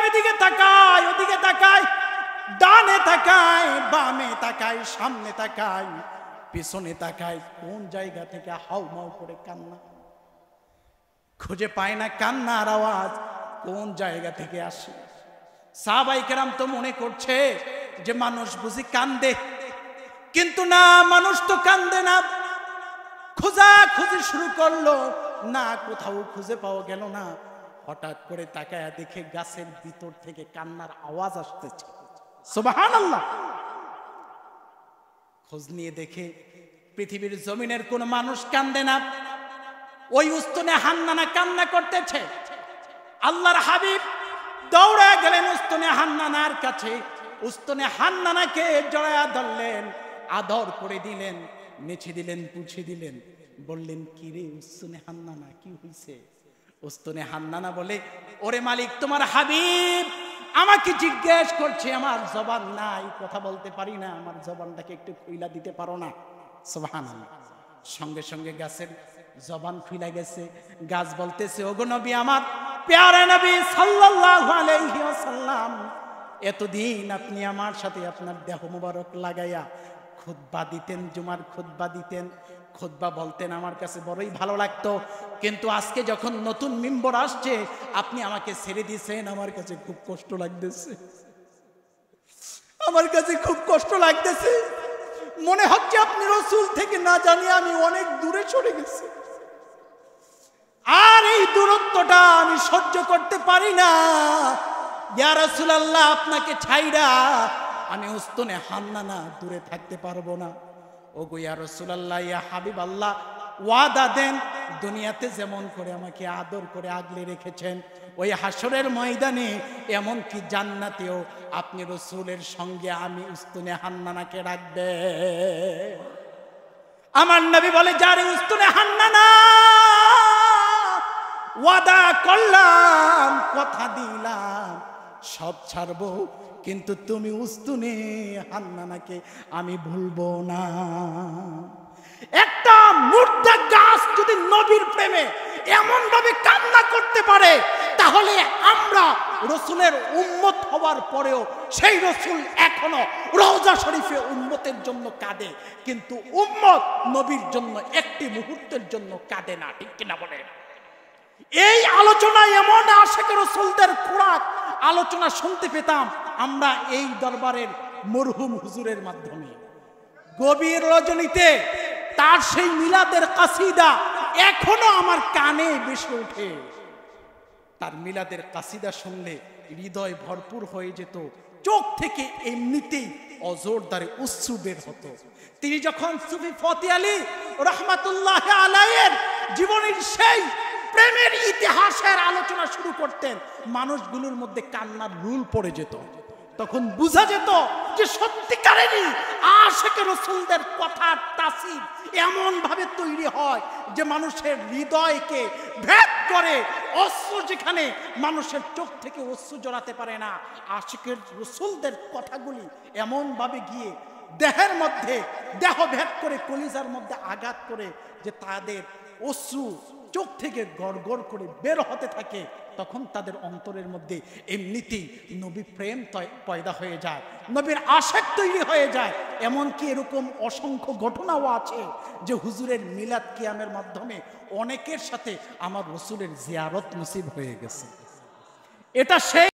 এদিকে তাকায় ওদিকে তাকায়, ডানে তাকায় বামে তাকায়, সামনে তাকায় পিছনে তাকায়, কোন জায়গা থেকে হাউমাউ করে কান্না খুঁজে পায় না। কান্নার আওয়াজ কোন জায়গা থেকে আসে? সাহাবায়ে কেরাম তো মনে করছে যে মানুষ বুঝি কান্দে, কিন্তু না, মানুষ তো কান্দে না। খোঁজাখুঁজি শুরু করলো, না কোথাও খুঁজে পাওয়া গেল না। হঠাৎ করে তাকায়া দেখে গাছের ভিতর থেকে কান্নার আওয়াজ আসতেছে। সুবহানাল্লাহ। খোঁজ নিয়ে দেখে পৃথিবীর জমিনের কোন মানুষ কান্দে না, ওই উস্তুনে হান্নানা কান্না করতেছে। আল্লাহর হাবিব দৌড়ে গেলেন উস্তুনে হান্নানার কাছে, উস্তুনে হান্নানাকে জড়ায়া ধরলেন, আদর করে দিলেন, নেচে দিলেন, পুছে দিলেন, বললেন কি রে উস্তুনে হান্নানা, কি হইছে? উস্তুনে হান্নানা বলে, ওরে মালিক, তোমার হাবিব আমাকে জিজ্ঞেস করছে, আমার জবান নাই, কথা বলতে পারি না, আমার জবানটাকে একটু খুইলা দিতে পারো না? সুবহানাল্লাহ। সঙ্গে সঙ্গে গাছের জবান খুইলা গেছে। গাছ বলতেছে, ওগো নবী আমার, প্যারা নবী সাল্লাল্লাহু আলাইহি ওয়াসাল্লাম, এতদিন আপনি আমার সাথে আপনার দেহ মুবারক লাগাইয়া খুতবা দিতেন, জুমার খুতবা দিতেন, খুতবা বলতেন, আমার কাছে বড়ই ভালো লাগতো। কিন্তু আজকে যখন নতুন মিম্বর আসছে, আপনি আমাকে ছেড়ে দিয়েছেন, আমার কাছে খুব কষ্ট লাগতেছে, আমার কাছে খুব কষ্ট লাগতেছে। মনে হচ্ছে আপনি রাসূল থেকে না জানি আমি অনেক দূরে সরে গেছি, আর এই দূরত্বটা আমি সহ্য করতে পারি না। ইয়া রাসূলুল্লাহ, আপনাকে ছাইড়া আমি উস্তুনে হান্নানা দূরে থাকতে পারবো না। ওগো ইয়া রাসূলুল্লাহ, ইয়া হাবিবাল্লাহ, ওয়াদা দেন, দুনিয়াতে যেমন করে আমাকে আদর করে আগলে রেখেছেন, ওই হাসরের ময়দানে এমন কি জান্নাতেও আপনি রাসূলের সঙ্গে আমি উস্তুনে হান্নানাকে রাখবেন। আমার নবী বলে, যারে উস্তুনে হান্নানা ওয়াদা করলাম, কথা দিলাম, সব ছাড়বো, কিন্তু তুমি উস্তুনে হান্নানাকে আমি ভুলবো না। একটা মুর্দা গাছ যদি নবীর প্রেমে এমন ভাবে কান্না করতে পারে, তাহলে আমরা রাসূলের উম্মত হওয়ার পরেও সেই রাসূল এখনো রওজা শরীফে উম্মতের জন্য কাঁদে, কিন্তু উম্মত নবীর জন্য একটি মুহূর্তের জন্য কাঁদে না। ঠিক কিনা বলেন? এই আলোচনা এমন আশিক রাসূলদের খোরাক আলোচনা শুনতে পেতাম আমরা এই দরবারের মরহুম হুজুরের মাধ্যমে। গভীর রজনীতে তার সেই মিলাদের কাসিদা এখনো আমার কানে ভেসে ওঠে। তার মিলাদের কাসিদা শুনলে হৃদয় ভরপুর হয়ে যেত, চোখ থেকে এমনিতেই অজোরদারে অশ্রু বের হতো। তিনি যখন সুফি ফতে আলী রহমাতুল্লাহ আলাইহির জীবনের সেই প্রেমের ইতিহাসের আলোচনা শুরু করতেন, মানুষগুলোর মধ্যে কান্নার রুল পড়ে যেত। তখন বোঝা যেত যে সত্যিকারেরই আশিক রাসূলদের কথার তাসির এমন ভাবে তৈরি হয় যে মানুষের হৃদয়কে ভেদ করে। অশ্রু যেখানে মানুষের চোখ থেকে অশ্রু জড়াতে পারে না, আশিকের রাসূলদের কথাগুলি এমন ভাবে গিয়ে দেহের মধ্যে দেহ ভেদ করে, কলিজার মধ্যে আঘাত করে, যে তাদের অশ্রু চোখ থেকে গড়গড় করে বের হতে থাকে। তখন তাদের অন্তরের মধ্যে এমনিতেই নবী প্রেম পয়দা হয়ে যায়, নবীর আশিক তৈরি হয়ে যায়। এমনকি এরকম অসংখ্য ঘটনাও আছে যে হুজুরের মিলাদ কিয়ামের মাধ্যমে অনেকের সাথে আমার রাসূলের জিয়ারত নসিব হয়ে গেছে। এটা সেই